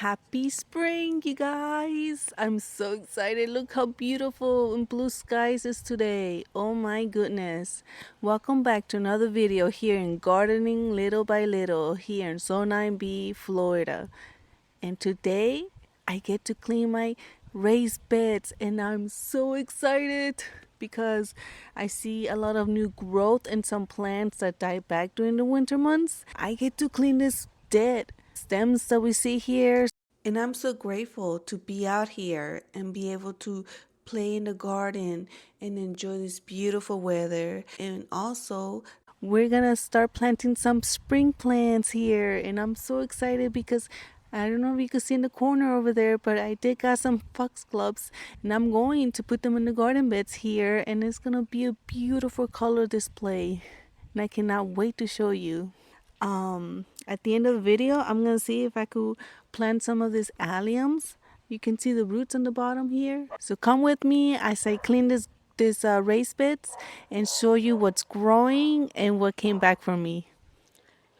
Happy spring, you guys! I'm so excited. Look how beautiful and blue skies is today. Oh my goodness. Welcome back to another video here in Gardening Little by Little here in Zone 9B, Florida. And today I get to clean my raised beds and I'm so excited because I see a lot of new growth in some plants that died back during the winter months. I get to clean this dead stems that we see here. And I'm so grateful to be out here and be able to play in the garden and enjoy this beautiful weather. And also, we're gonna start planting some spring plants here. And I'm so excited because I don't know if you can see in the corner over there, but I did got some foxgloves and I'm going to put them in the garden beds here. And it's gonna be a beautiful color display. And I cannot wait to show you. At the end of the video, I'm gonna see if I could plant some of these alliums. You can see the roots on the bottom here. So come with me as I clean this raised beds and show you what's growing and what came back from me.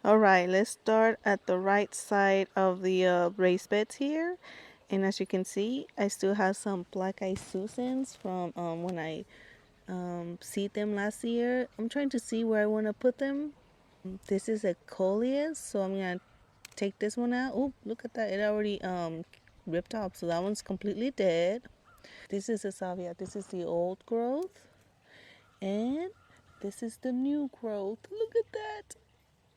All right, let's start at the right side of the raised beds here. And as you can see, I still have some black-eyed Susans from when I seed them last year. I'm trying to see where I want to put them. This is a coleus, so I'm gonna take this one out. Oh, look at that, it already ripped off, so that one's completely dead. This is a salvia. This is the old growth, and this is the new growth. Look at that.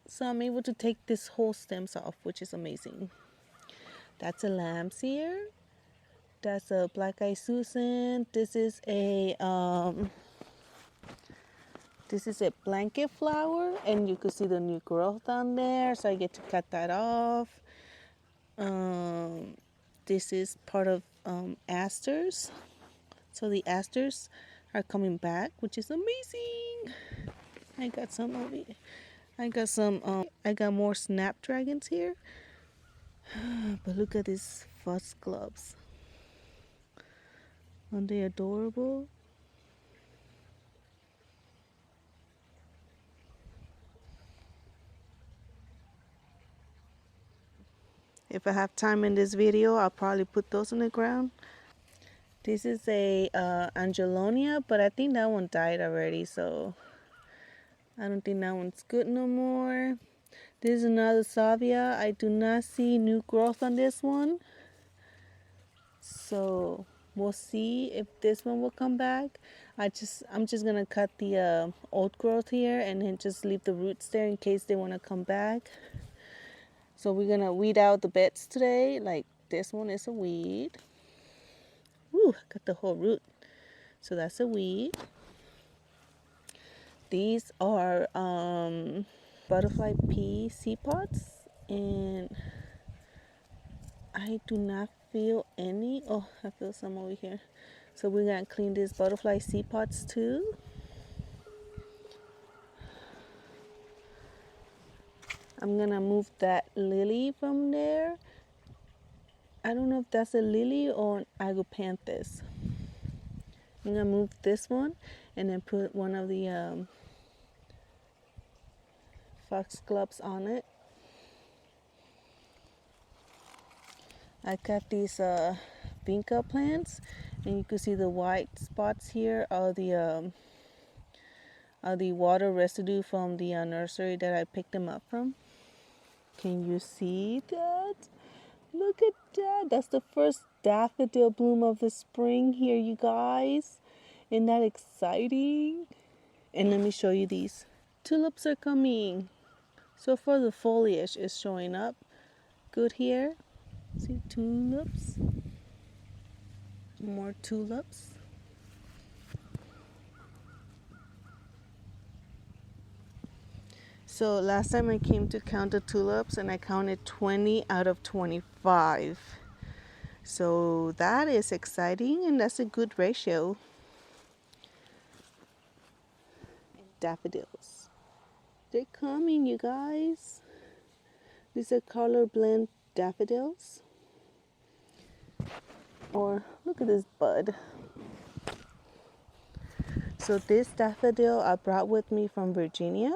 So I'm able to take this whole stems off, which is amazing. That's a lamb's ear. That's a black-eyed Susan. This is a blanket flower, and you can see the new growth on there, so I get to cut that off. This is part of asters, so the asters are coming back, which is amazing. I got some of it. I got more snapdragons here. But look at these foxgloves. Aren't they adorable? If I have time in this video, I'll probably put those on the ground. This is a Angelonia, but I think that one died already, so I don't think that one's good no more. This is another salvia. I do not see new growth on this one, so we'll see if this one will come back. I'm just gonna cut the old growth here and then just leave the roots there in case they want to come back. So we're gonna weed out the beds today. Like this one is a weed. Ooh, got the whole root. So that's a weed. These are butterfly pea seed pods, and I do not feel any. Oh, I feel some over here. So we're gonna clean these butterfly seed pods too. I'm gonna move that lily from there. I don't know if that's a lily or an agapanthus. I'm gonna move this one and then put one of the foxgloves on it. I got these vinca plants, and you can see the white spots here are the water residue from the nursery that I picked them up from. Can you see that? Look at that. That's the first daffodil bloom of the spring here, you guys. Isn't that exciting? And let me show you these. Tulips are coming. So far the foliage is showing up good here. See, tulips. More tulips. So last time I came to count the tulips and I counted 20 out of 25. So that is exciting and that's a good ratio. Daffodils. They're coming, you guys. These are color blend daffodils. Or look at this bud. So this daffodil I brought with me from Virginia.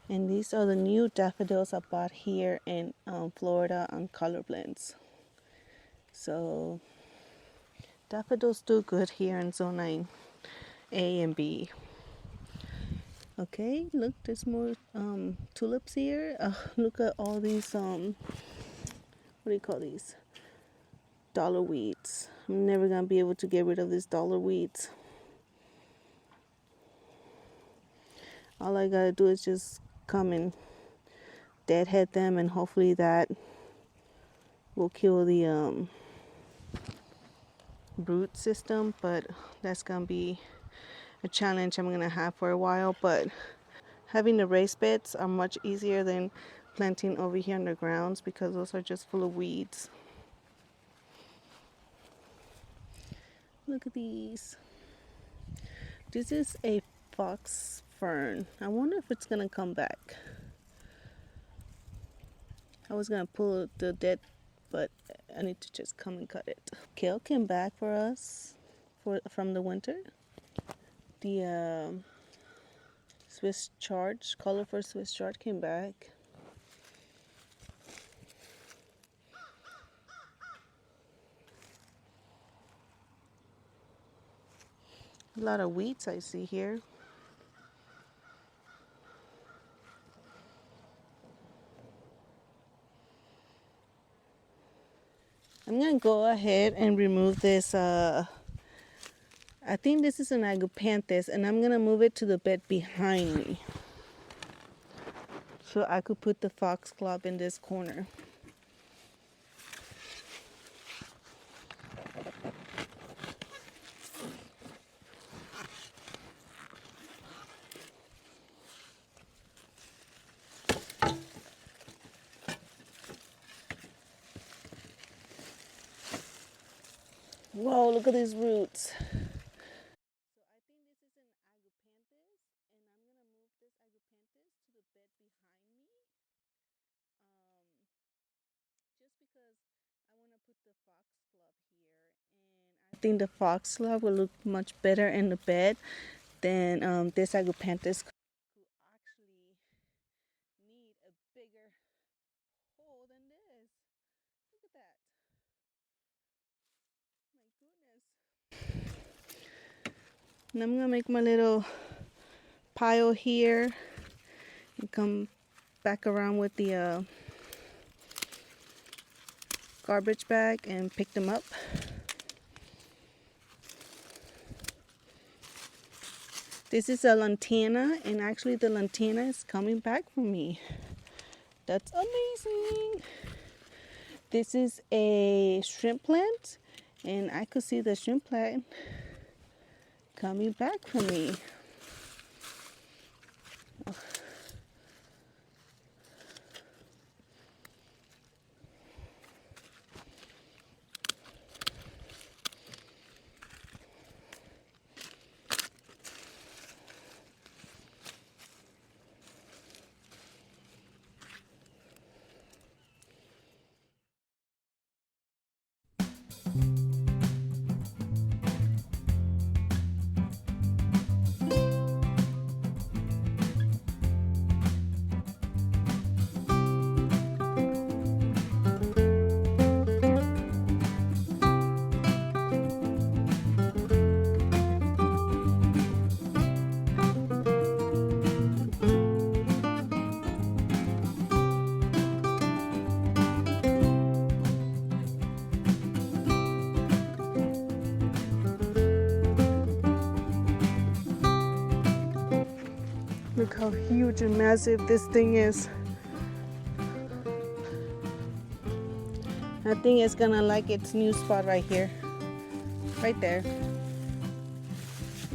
And these are the new daffodils I bought here in Florida on Color Blends. So daffodils do good here in Zone 9 A and B. Okay, look, there's more tulips here. Look at all these, what do you call these? Dollar weeds. I'm never gonna be able to get rid of these dollar weeds. All I gotta do is just come and deadhead them, and hopefully that will kill the root system, but that's gonna be a challenge I'm gonna have for a while. But having the raised beds are much easier than planting over here undergrounds, because those are just full of weeds. Look at these. This is a fox fern. I wonder if it's gonna come back. I was gonna pull the dead, but I need to just come and cut it. Kale came back for us from the winter. The Swiss chard, colorful Swiss chard came back. A lot of weeds I see here. I'm gonna go ahead and remove this. I think this is an agapanthus, and I'm gonna move it to the bed behind me, so I could put the foxglove in this corner. Whoa, look at these roots. So I think this is an agapanthus, and I'm gonna move this agapanthus to the bed behind me. Just because I want to put the foxglove here, and I think the foxglove will look much better in the bed than this agapanthus could actually need a bigger hole than this. Look at that. My goodness. And I'm gonna make my little pile here and come back around with the garbage bag and pick them up. This is a lantana, and actually the lantana is coming back for me. That's amazing. This is a shrimp plant, and I could see the shrimp plant coming back for me. Look how huge and massive this thing is. I think it's gonna like its new spot right here. Right there.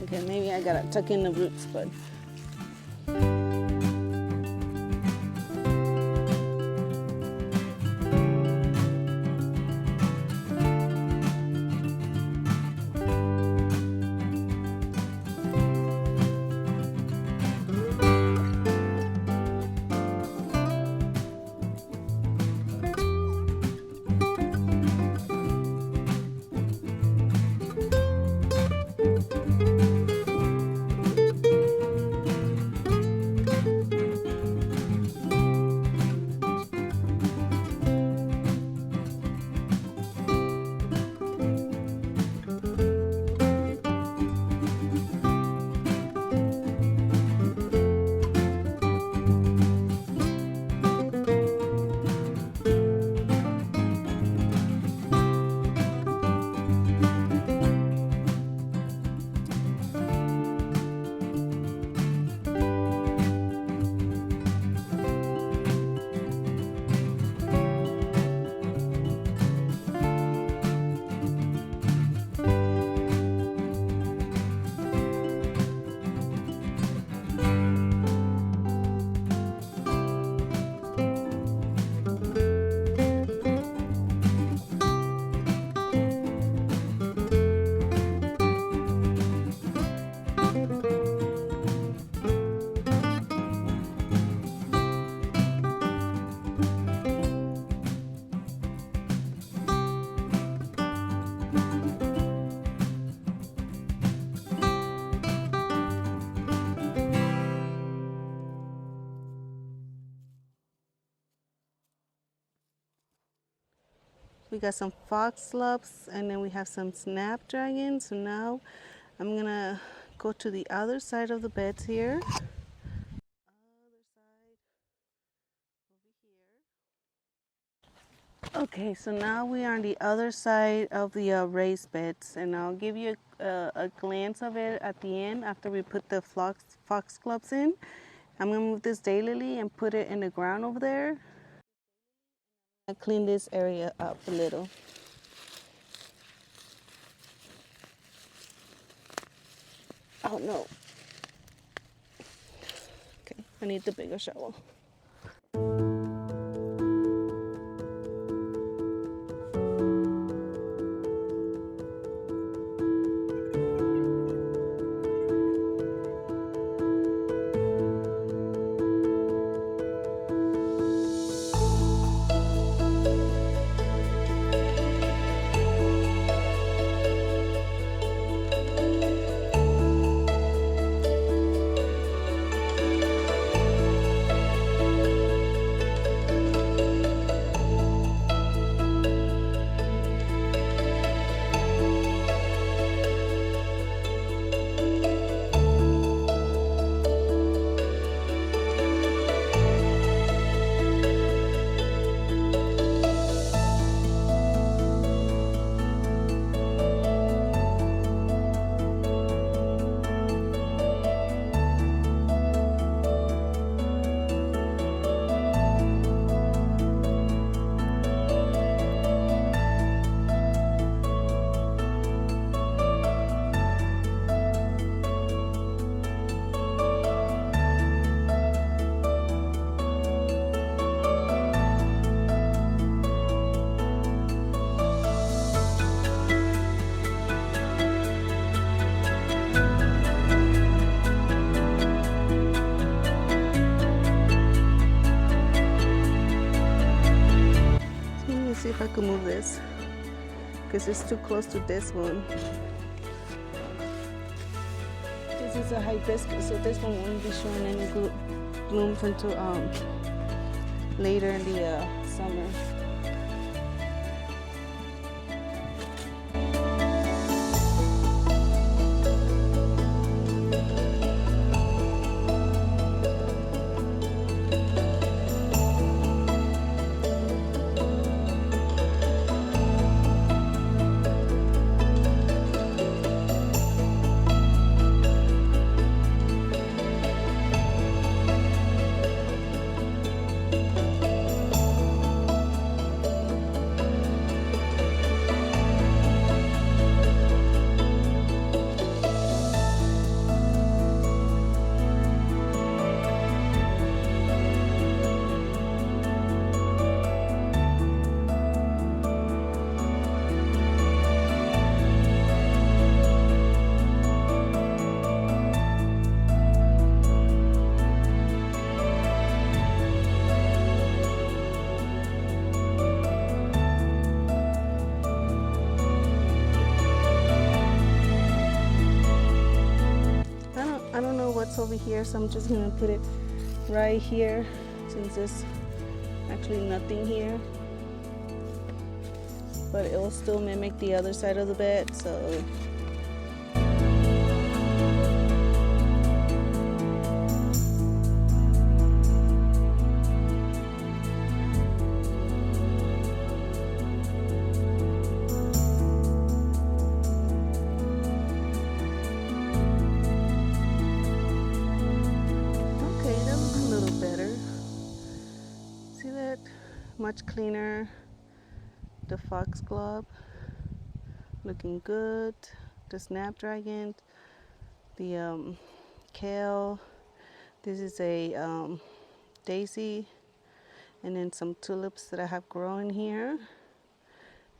Okay, maybe I gotta tuck in the roots, but We got some foxgloves, and then we have some snapdragons. So now I'm gonna go to the other side of the beds here. Okay, so now we are on the other side of the raised beds, and I'll give you a glance of it at the end after we put the foxgloves in. I'm gonna move this daylily and put it in the ground over there. I clean this area up a little. Oh no. Okay, I need the bigger shovel. Let me see if I can move this, because it's too close to this one. This is a hibiscus, so this one won't be showing any blooms until later in the summer. I don't know what's over here, so I'm just gonna put it right here since there's actually nothing here. But it will still mimic the other side of the bed, so much cleaner. The foxglove looking good. The snapdragon, the kale. This is a daisy, and then some tulips that I have growing here,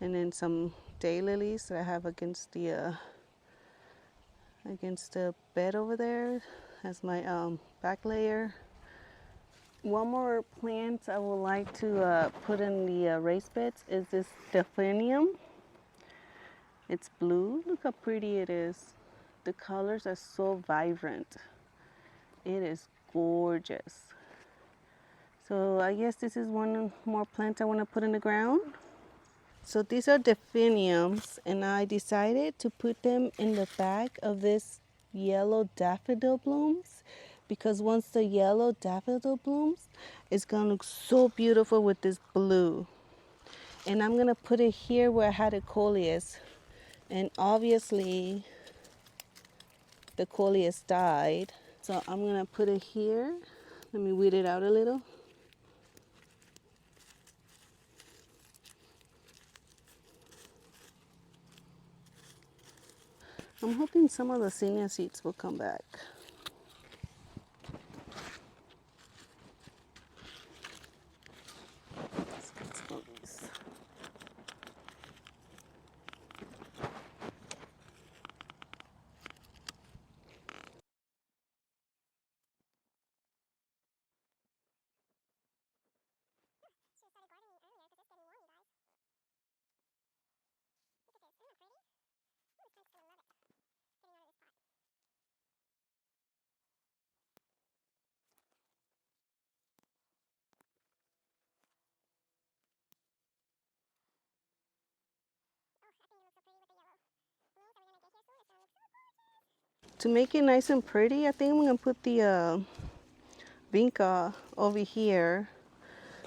and then some daylilies that I have against the bed over there as my back layer. One more plant I would like to put in the raised beds is this delphinium. It's blue. Look how pretty it is. The colors are so vibrant. It is gorgeous. So I guess this is one more plant I want to put in the ground. So these are delphiniums, and I decided to put them in the back of this yellow daffodil blooms, because once the yellow daffodil blooms, it's gonna look so beautiful with this blue. And I'm gonna put it here where I had a coleus, and obviously the coleus died. So I'm gonna put it here. Let me weed it out a little. I'm hoping some of the zinnia seeds will come back. Let's get some of these. To make it nice and pretty, I think I'm gonna put the vinca over here.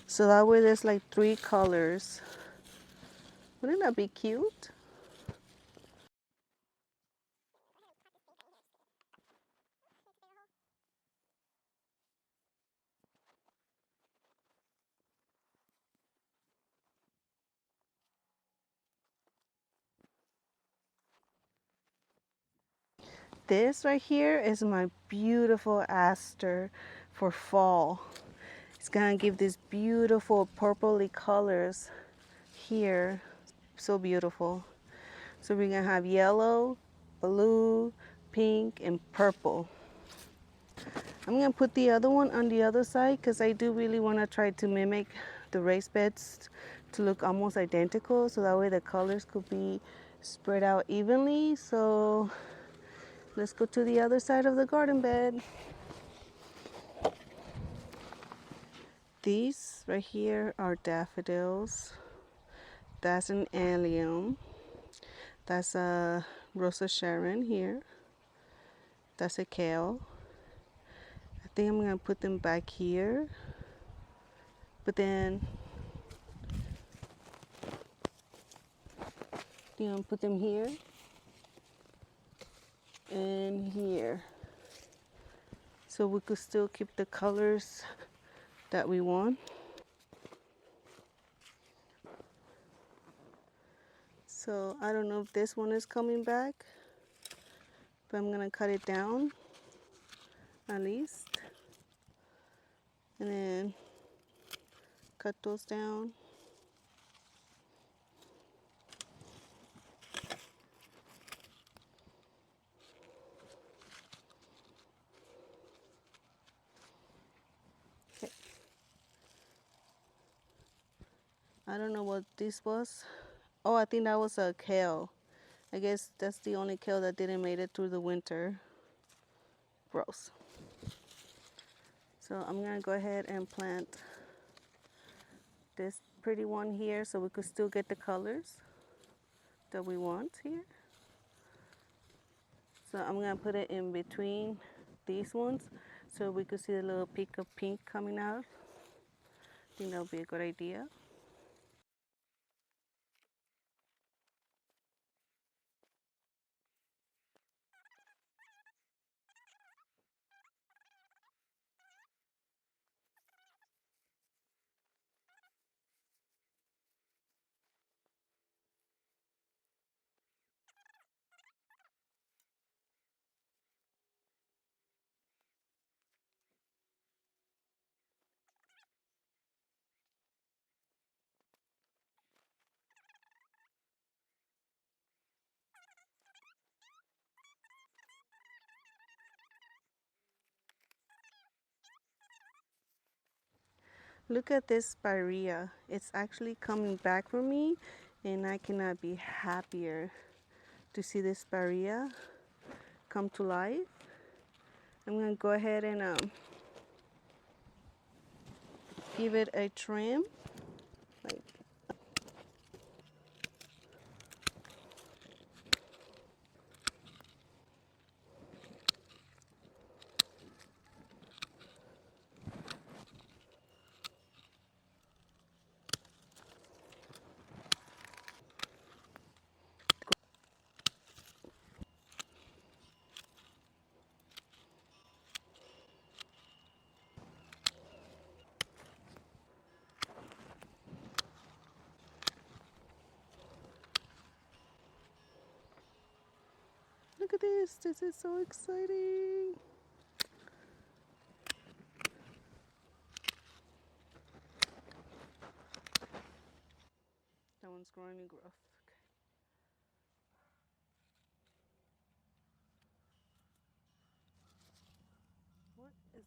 So that way there's like 3 colors. Wouldn't that be cute? This right here is my beautiful aster for fall. It's gonna give these beautiful purpley colors here. So beautiful. So we're gonna have yellow, blue, pink, and purple. I'm gonna put the other one on the other side because I do really want to try to mimic the raised beds to look almost identical, so that way the colors could be spread out evenly. So let's go to the other side of the garden bed. These right here are daffodils. That's an allium. That's a Rosa Sharon here. That's a kale. I think I'm gonna put them back here. But then put them here and here. So we could still keep the colors that we want. So I don't know if this one is coming back, but I'm gonna cut it down at least. And then cut those down. Okay. I don't know what this was. Oh, I think that was a kale. I guess that's the only kale that didn't make it through the winter. Gross. So I'm gonna go ahead and plant this pretty one here so we could still get the colors that we want here. So I'm gonna put it in between these ones so we could see the little peak of pink coming out. I think that would be a good idea. Look at this spirea. It's actually coming back for me, and I cannot be happier to see this spirea come to life. I'm gonna go ahead and give it a trim. Like, at this. This is so exciting. That one's growing in growth. Okay. What is this?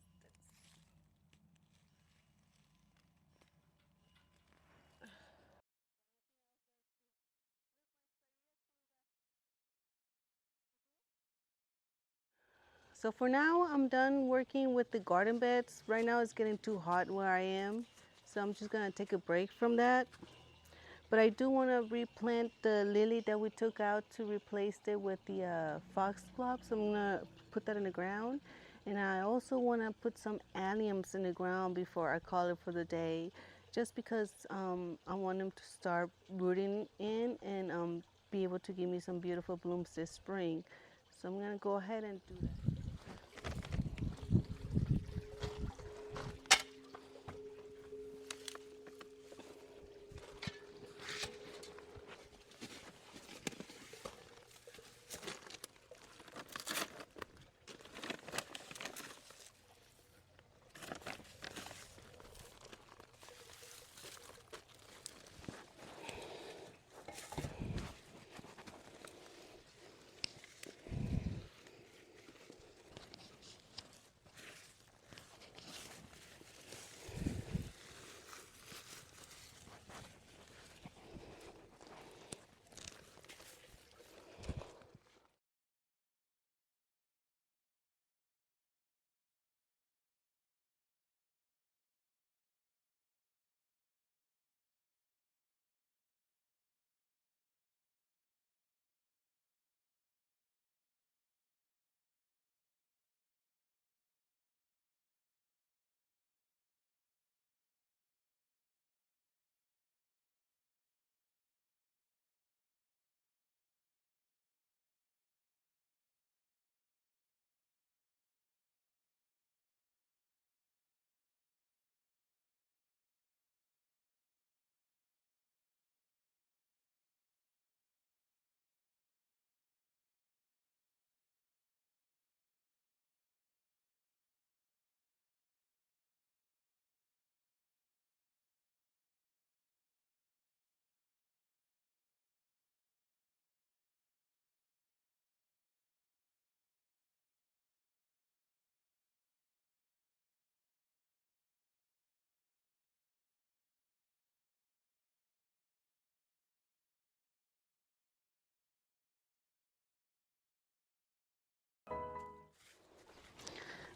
So for now, I'm done working with the garden beds. Right now it's getting too hot where I am. So I'm just gonna take a break from that. But I do want to replant the lily that we took out to replace it with the foxglove. So I'm gonna put that in the ground. And I also want to put some alliums in the ground before I call it for the day. Just because I want them to start rooting in and be able to give me some beautiful blooms this spring. So I'm gonna go ahead and do that.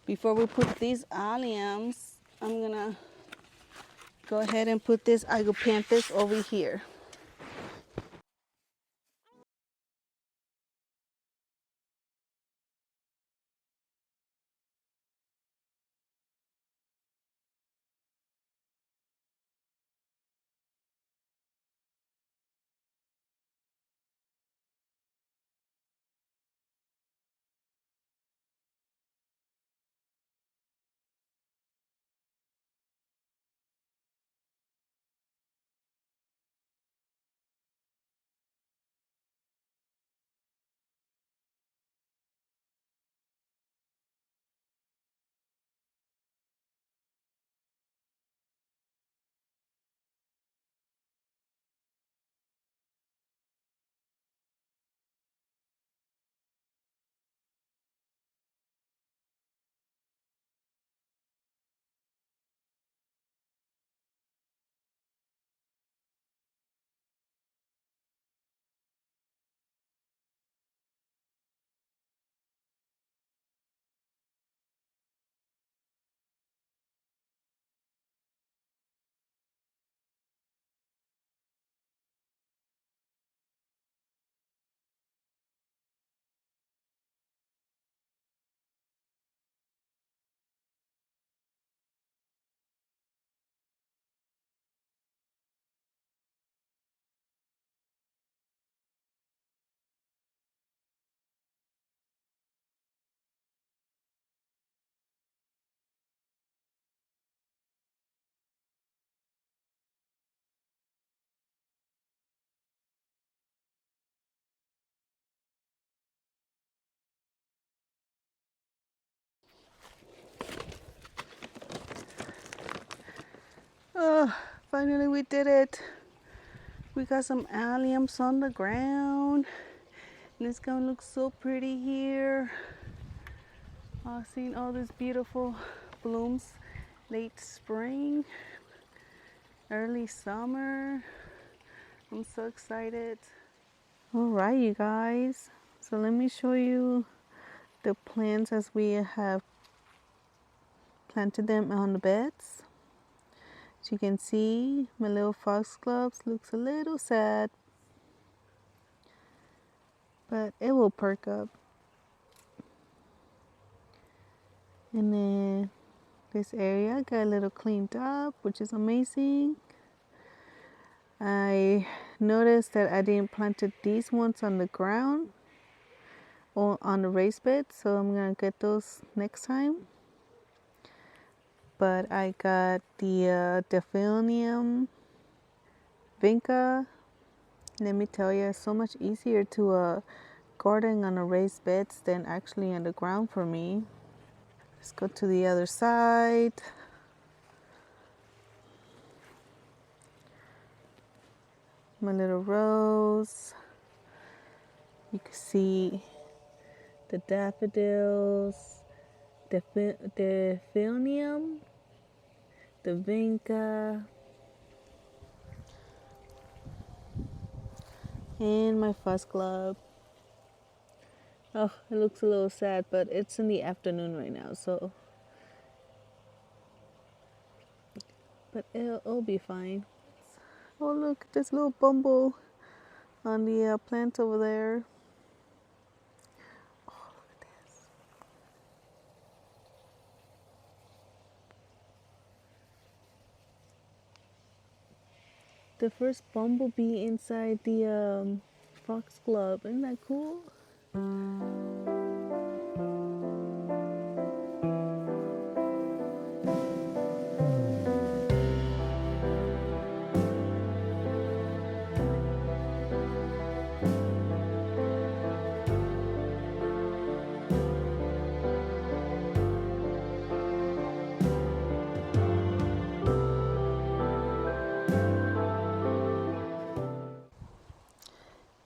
Before we put these alliums, I'm gonna go ahead and put this agapanthus over here. Finally we did it. We got some alliums on the ground. And it's gonna look so pretty here. Seeing all these beautiful blooms, late spring, early summer. I'm so excited. All right, you guys. So let me show you the plants as we have planted them on the beds. As you can see, my little foxgloves looks a little sad, but it will perk up. And then this area got a little cleaned up, which is amazing. I noticed that I didn't plant these ones on the ground or on the raised bed, so I'm gonna get those next time. But I got the delphinium vinca. Let me tell you, it's so much easier to garden on a raised beds than actually on the ground for me. Let's go to the other side. My little rose. You can see the daffodils, the delphinium, the vinca, and my foxglove. Oh, it looks a little sad, but it's in the afternoon right now, so. But it'll be fine. Oh, look at this little bumble on the plant over there. Oh, look at this. The first bumblebee inside the foxglove. Isn't that cool?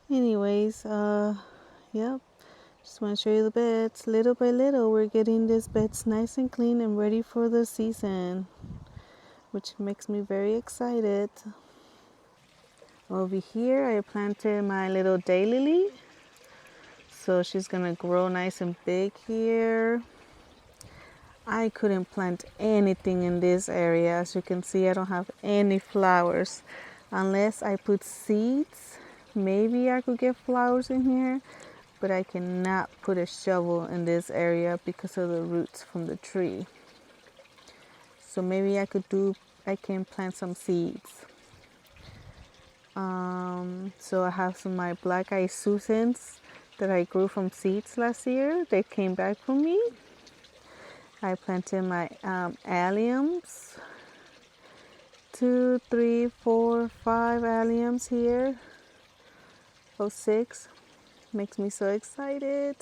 Anyways, yep. Just want to show you the beds. Little by little, we're getting these beds nice and clean and ready for the season, which makes me very excited. Over here, I planted my little daylily. So she's gonna grow nice and big here. I couldn't plant anything in this area. As you can see, I don't have any flowers. Unless I put seeds, maybe I could get flowers in here. But I cannot put a shovel in this area because of the roots from the tree. So maybe I can plant some seeds. So I have some of my black-eyed Susans that I grew from seeds last year. They came back for me. I planted my alliums. 2, 3, 4, 5 alliums here. Oh, 6. Makes me so excited.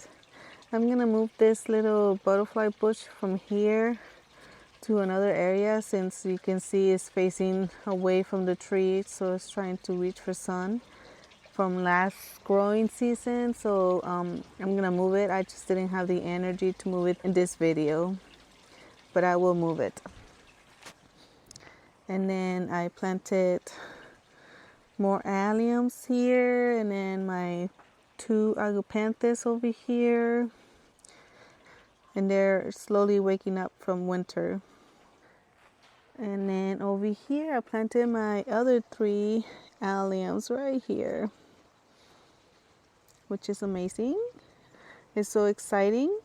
I'm gonna move this little butterfly bush from here to another area, since you can see it's facing away from the tree, so it's trying to reach for sun from last growing season. So I'm gonna move it. I just didn't have the energy to move it in this video, but I will move it. And then I planted more alliums here, and then my 2 agapanthes over here, and they're slowly waking up from winter. And then over here I planted my other 3 alliums right here, which is amazing. It's so exciting.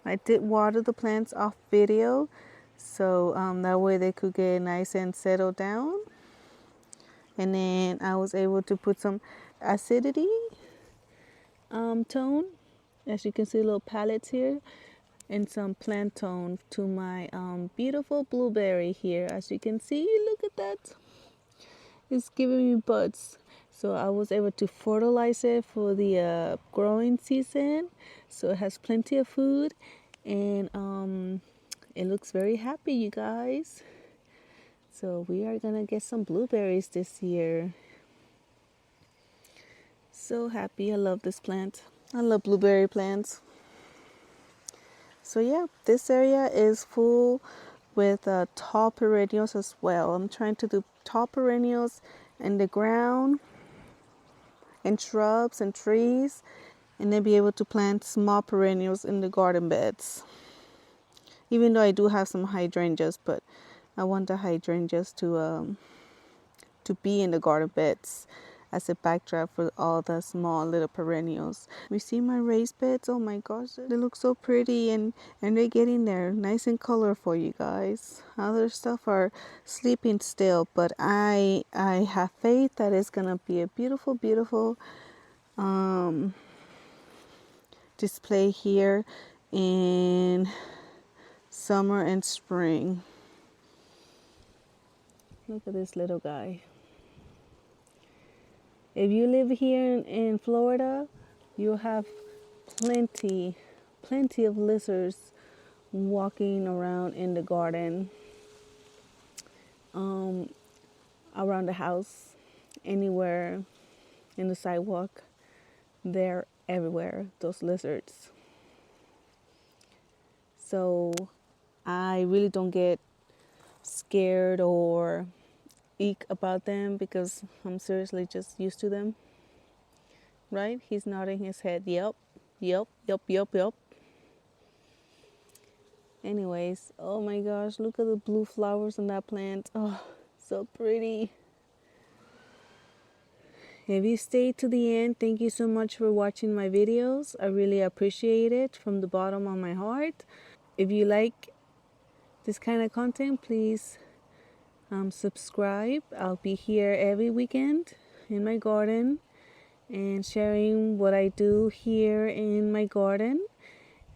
I did water the plants off video, so that way they could get nice and settled down. And then I was able to put some acidity tone, as you can see, little palettes here, and some plant tone to my beautiful blueberry here. As you can see, look at that, it's giving me buds. So I was able to fertilize it for the growing season, so it has plenty of food, and it looks very happy, you guys. So we are gonna get some blueberries this year. So happy. I love this plant. I love blueberry plants. So yeah, this area is full with tall perennials as well. I'm trying to do tall perennials in the ground and shrubs and trees, and then be able to plant small perennials in the garden beds. Even though I do have some hydrangeas, but I want the hydrangeas to be in the garden beds as a backdrop for all the small little perennials. We see my raised beds. Oh my gosh, they look so pretty, and they're getting there nice and colorful, you guys. Other stuff are sleeping still, but I have faith that it's gonna be a beautiful, beautiful display here in summer and spring. Look at this little guy. If you live here in Florida, you'll have plenty of lizards walking around in the garden, around the house, anywhere in the sidewalk. They're everywhere, those lizards. So I really don't get scared or eek about them because I'm seriously just used to them. Right? He's nodding his head. Yep, yep, yep, yep, yep. Anyways, oh my gosh, look at the blue flowers on that plant. Oh, so pretty. If you stayed to the end, thank you so much for watching my videos. I really appreciate it from the bottom of my heart. If you like this kind of content, please subscribe. I'll be here every weekend in my garden and sharing what I do here in my garden.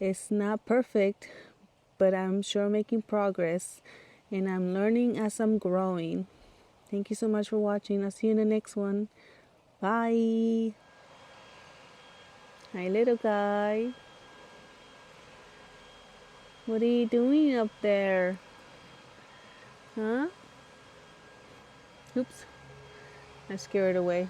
It's not perfect, but I'm sure making progress, and I'm learning as I'm growing. Thank you so much for watching. I'll see you in the next one. Bye. Hi, little guy. What are you doing up there? Huh? Oops. I scared away.